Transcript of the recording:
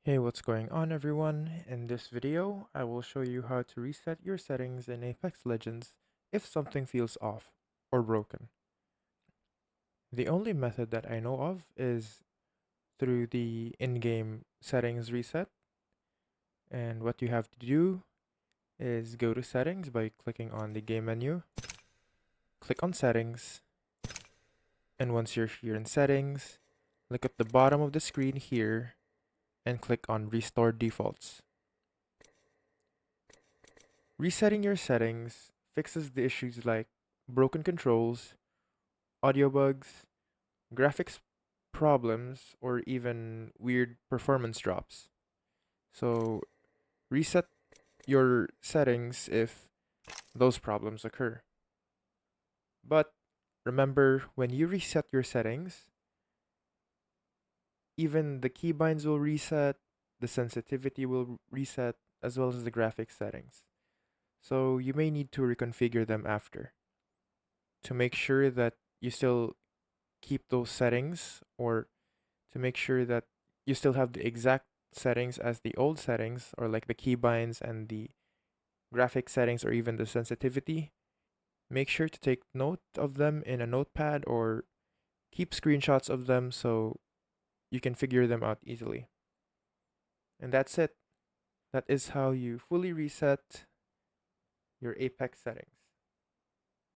Hey, what's going on everyone? In this video, I will show you how to reset your settings in Apex Legends if something feels off or broken. The only method that I know of is through the in-game settings reset, and what you have to do is go to settings by clicking on the game menu, click on settings, and once you're here in settings, look at the bottom of the screen here and click on restore defaults. Resetting your settings fixes the issues like broken controls, audio bugs, graphics problems, or even weird performance drops. So, reset your settings if those problems occur. But remember, when you reset your settings, even the keybinds will reset, the sensitivity will reset, as well as the graphics settings. So, you may need to reconfigure them after to make sure that you still keep those settings, or to make sure that you still have the exact settings as the old settings, or like the keybinds and the graphic settings or even the sensitivity. Make sure to take note of them in a notepad or keep screenshots of them so you can figure them out easily. And that's it. That is how you fully reset your Apex settings.